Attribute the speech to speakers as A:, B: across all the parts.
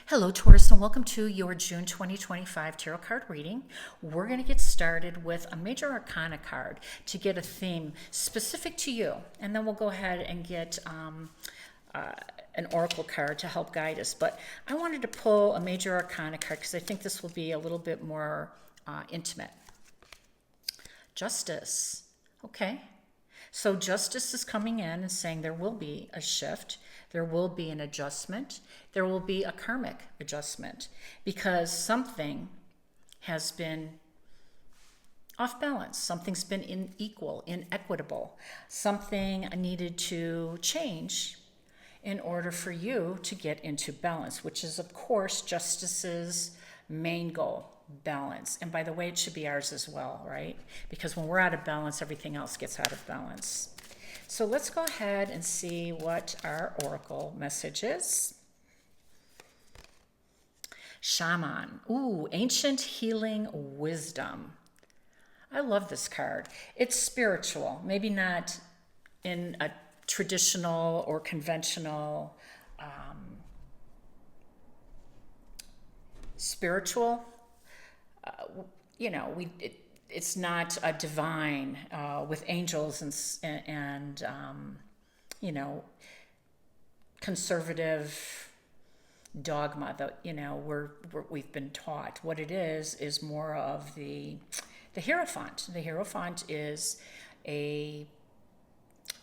A: Hello, Taurus, and welcome to your June 2025 tarot card reading. We're going to get started with a major arcana card to get a theme specific to you, and then we'll go ahead and get an oracle card to help guide us. But I wanted to pull a major arcana card because I think this will be a little bit more intimate. Justice. Okay. So justice is coming in and saying there will be a shift, there will be an adjustment, there will be a karmic adjustment because something has been off balance, something's been unequal, inequitable, something needed to change in order for you to get into balance, which is, of course, justice's main goal. Balance. And by the way, it should be ours as well, right? Because when we're out of balance, everything else gets out of balance. So let's go ahead and see what our oracle message is. Shaman. Ooh, ancient healing wisdom. I love this card. It's spiritual, maybe not in a traditional or conventional spiritual. It's not a divine with angels and conservative dogma that we've been taught. What it is more of the Hierophant. The Hierophant is a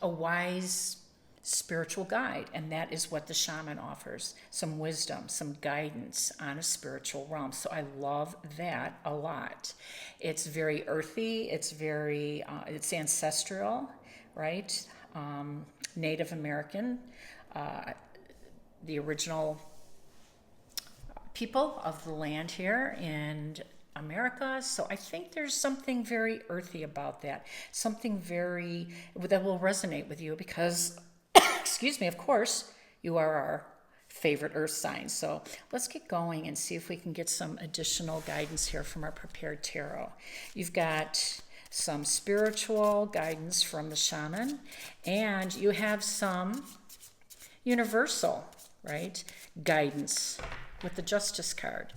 A: wise spiritual guide, and that is what the shaman offers, some wisdom, some guidance on a spiritual realm. So I love that a lot. It's very earthy, it's very it's ancestral, right? Native American, the original people of the land here in America. So I think there's something very earthy about that, something very that will resonate with you because excuse me, of course, you are our favorite earth sign. So let's get going and see if we can get some additional guidance here from our prepared tarot. You've got some spiritual guidance from the shaman, and you have some universal, right, guidance with the Justice card.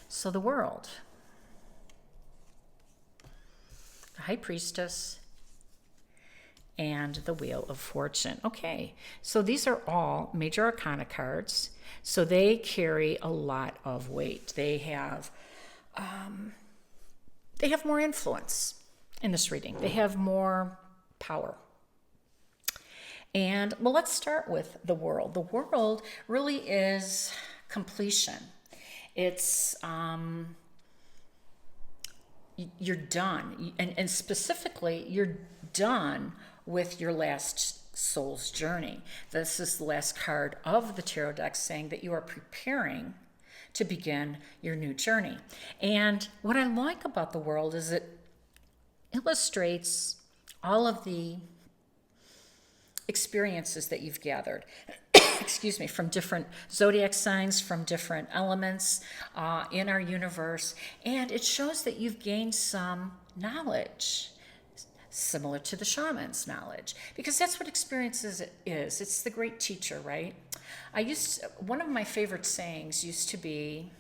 A: So the World. High Priestess, and the Wheel of Fortune. Okay, so these are all major arcana cards, so they carry a lot of weight. They have more influence in this reading. They have more power. And well, let's start with the World. The World really is completion. It's you're done, and specifically you're done with your last soul's journey. This is the last card of the tarot deck saying that you are preparing to begin your new journey. And what I like about the World is it illustrates all of the experiences that you've gathered excuse me, from different zodiac signs, from different elements in our universe. And it shows that you've gained some knowledge, similar to the shaman's knowledge, because that's what experiences is. It's the great teacher, right? One of my favorite sayings used to be,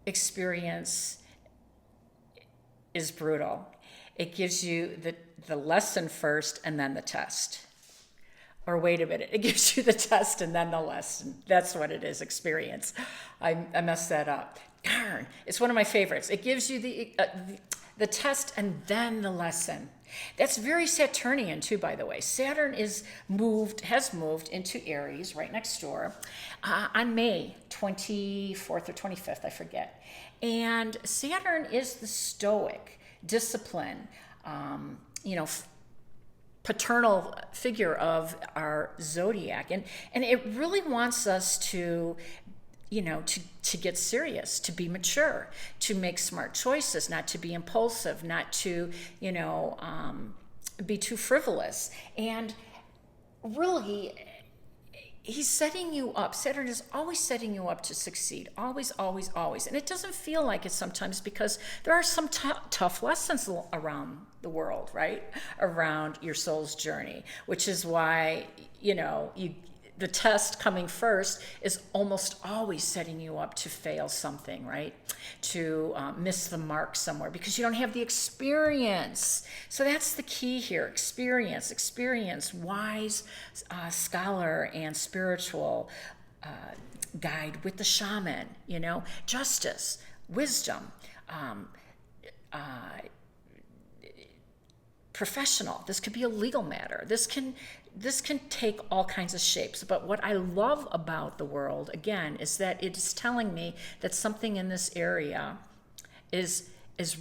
A: experience is brutal. It gives you the lesson first and then the test. Or wait a minute, it gives you the test and then the lesson. That's what it is, experience. I messed that up. Darn, it's one of my favorites. It gives you the test and then the lesson. That's very Saturnian too, by the way. Saturn has moved into Aries, right next door, on May 24th or 25th, I forget. And Saturn is the stoic, discipline, paternal figure of our zodiac, and it really wants us to get serious, to be mature, to make smart choices, not to be impulsive, not to be too frivolous. And really he's setting you up. Saturn is always setting you up to succeed. Always, always, always. And it doesn't feel like it sometimes because there are some tough lessons around the world, right? Around your soul's journey, which is why, the test coming first is almost always setting you up to fail something, right? To miss the mark somewhere because you don't have the experience. So that's the key here. Experience, wise scholar and spiritual guide with the shaman, justice, wisdom, professional. This could be a legal matter. This can take all kinds of shapes. But what I love about the world, again, is that it is telling me that something in this area is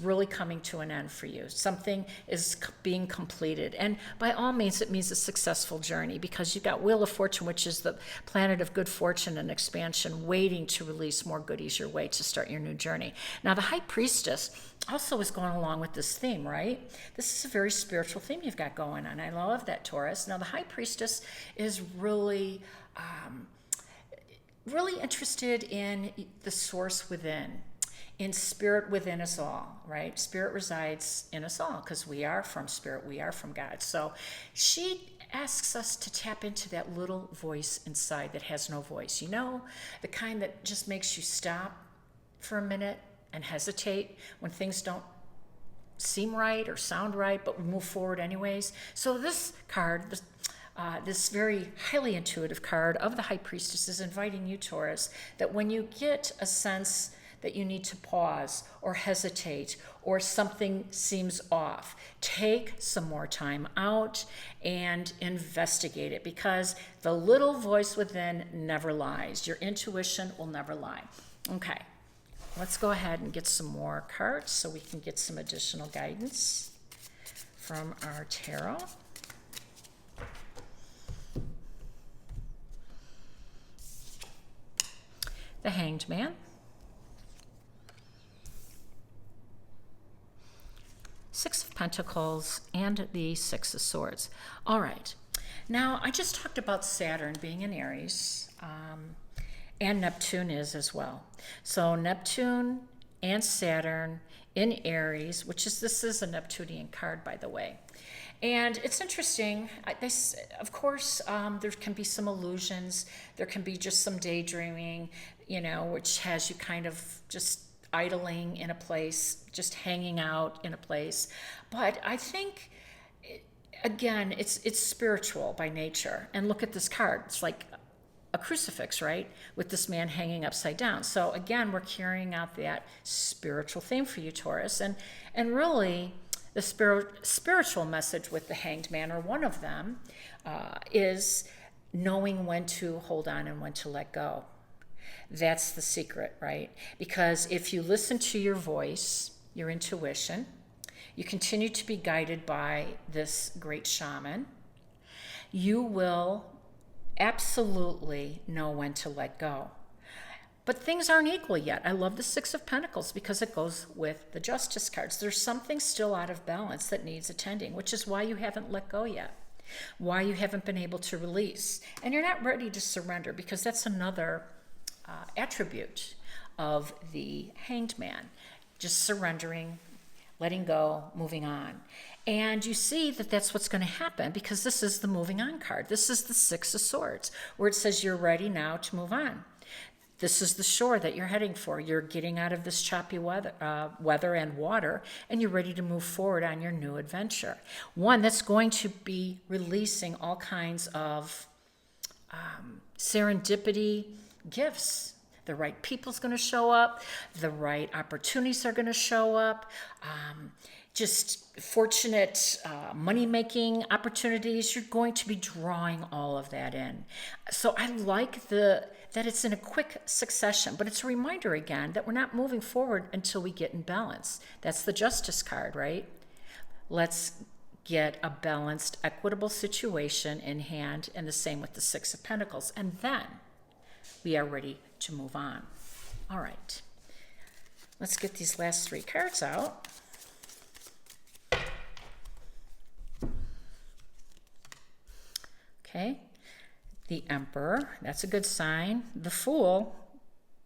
A: really coming to an end for you. Something is being completed. And by all means, it means a successful journey because you've got Wheel of Fortune, which is the planet of good fortune and expansion, waiting to release more goodies your way to start your new journey. Now, the High Priestess also is going along with this theme, right? This is a very spiritual theme you've got going on. I love that, Taurus. Now, the High Priestess is really interested in the source within, in spirit within us all, right? Spirit resides in us all because we are from spirit, we are from God. So she asks us to tap into that little voice inside that has no voice. The kind that just makes you stop for a minute and hesitate when things don't seem right or sound right, but we move forward anyways. So this card, this very highly intuitive card of the High Priestess is inviting you, Taurus, that when you get a sense that you need to pause or hesitate or something seems off, take some more time out and investigate it because the little voice within never lies. Your intuition will never lie. Okay, let's go ahead and get some more cards so we can get some additional guidance from our tarot. The Hanged Man. Six of Pentacles and the Six of Swords. All right. Now, I just talked about Saturn being in Aries, and Neptune is as well. So Neptune and Saturn in Aries, this is a Neptunian card, by the way. And it's interesting. Of course, there can be some illusions. There can be just some daydreaming, which has you kind of just idling in a place, just hanging out in a place. But I think, again, it's spiritual by nature. And look at this card. It's like a crucifix, right? With this man hanging upside down. So again, we're carrying out that spiritual theme for you, Taurus. And really, the spiritual message with the Hanged Man, or one of them, is knowing when to hold on and when to let go. That's the secret, right? Because if you listen to your voice, your intuition, you continue to be guided by this great shaman, you will absolutely know when to let go. But things aren't equal yet. I love the Six of Pentacles because it goes with the Justice cards. There's something still out of balance that needs attending, which is why you haven't let go yet, why you haven't been able to release. And you're not ready to surrender because that's another attribute of the Hanged Man. Just surrendering, letting go, moving on. And you see that that's what's going to happen because this is the moving on card. This is the Six of Swords, where it says you're ready now to move on. This is the shore that you're heading for. You're getting out of this choppy weather and water, and you're ready to move forward on your new adventure. One that's going to be releasing all kinds of serendipity gifts. The right people's going to show up. The right opportunities are going to show up. Just fortunate money-making opportunities. You're going to be drawing all of that in. So I like that it's in a quick succession, but it's a reminder again that we're not moving forward until we get in balance. That's the Justice card, right? Let's get a balanced, equitable situation in hand, and the same with the Six of Pentacles. And then we are ready to move on. All right. Let's get these last three cards out. Okay. the Emperor, that's a good sign. The Fool,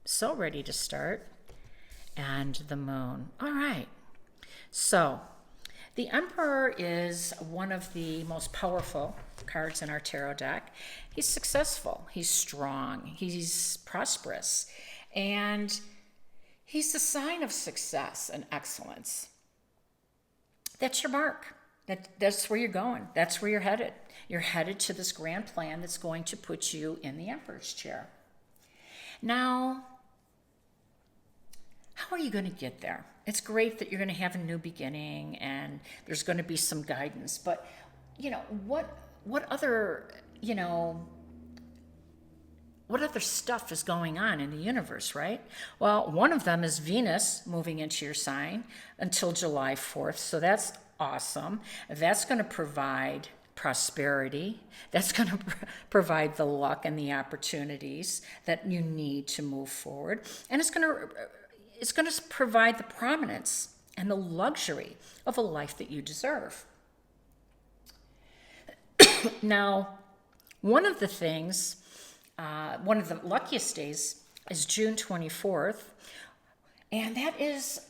A: so ready to start. And the Moon. All right. So the Emperor is one of the most powerful cards in our tarot deck. He's successful. He's strong. He's prosperous. And he's a sign of success and excellence. That's your mark. That's where you're going. That's where you're headed. You're headed to this grand plan that's going to put you in the Emperor's chair. Now, how are you going to get there? It's great that you're going to have a new beginning and there's going to be some guidance, but what other stuff is going on in the universe, right? Well, one of them is Venus moving into your sign until July 4th. So that's awesome. That's going to provide prosperity. That's going to provide the luck and the opportunities that you need to move forward. And it's going to provide the prominence and the luxury of a life that you deserve. Now, one of the luckiest days is June 24th, and that is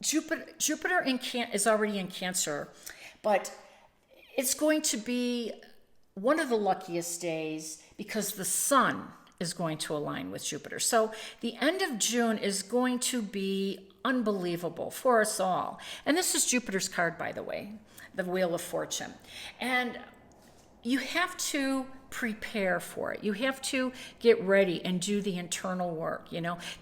A: Jupiter is already in Cancer, but it's going to be one of the luckiest days because the Sun is going to align with Jupiter. So the end of June is going to be unbelievable for us all. And this is Jupiter's card, by the way, the Wheel of Fortune. And you have to prepare for it. You have to get ready and do the internal work,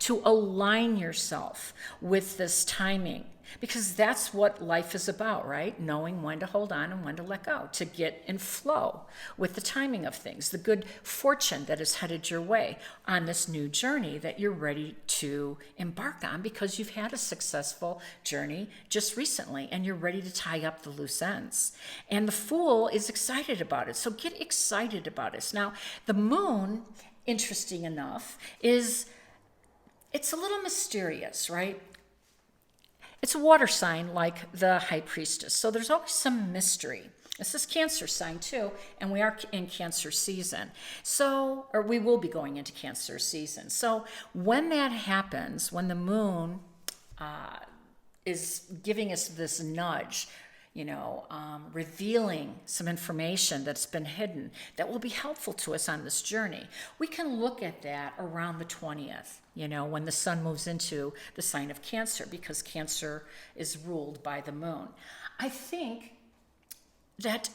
A: to align yourself with this timing, because that's what life is about, right? Knowing when to hold on and when to let go, to get in flow with the timing of things, the good fortune that is headed your way on this new journey that you're ready to embark on because you've had a successful journey just recently and you're ready to tie up the loose ends. And the Fool is excited about it. So get excited about it. Now, the Moon, interesting enough, it's a little mysterious, right? It's a water sign like the High Priestess. So there's always some mystery. This is Cancer sign too, and we are in Cancer season. Or we will be going into Cancer season. So when that happens, when the Moon is giving us this nudge, revealing some information that's been hidden that will be helpful to us on this journey. We can look at that around the 20th, when the Sun moves into the sign of Cancer, because Cancer is ruled by the Moon. I think that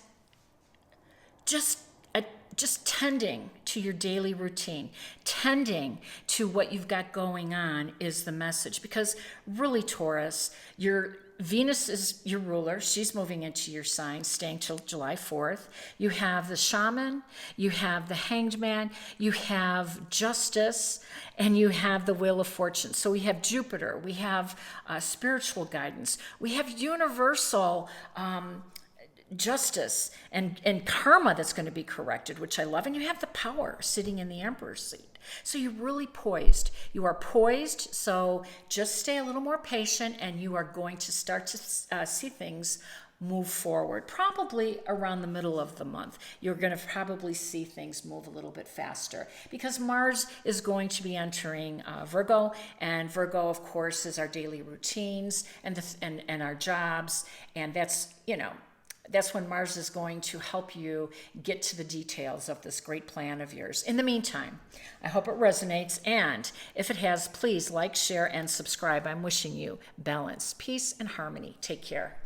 A: just tending to your daily routine, tending to what you've got going on is the message. Because really, Taurus, your Venus is your ruler. She's moving into your sign, staying till July 4th. You have the Shaman, you have the Hanged Man, you have Justice, and you have the Wheel of Fortune. So we have Jupiter, we have spiritual guidance, we have universal justice and karma that's going to be corrected, which I love. And you have the Power sitting in the Emperor's seat. So you're really poised. You are poised, so just stay a little more patient and you are going to start to see things move forward. Probably around the middle of the month, you're going to probably see things move a little bit faster because Mars is going to be entering Virgo, and Virgo, of course, is our daily routines and our jobs, and that's when Mars is going to help you get to the details of this great plan of yours. In the meantime, I hope it resonates, and if it has, please like, share, and subscribe. I'm wishing you balance, peace, and harmony. Take care.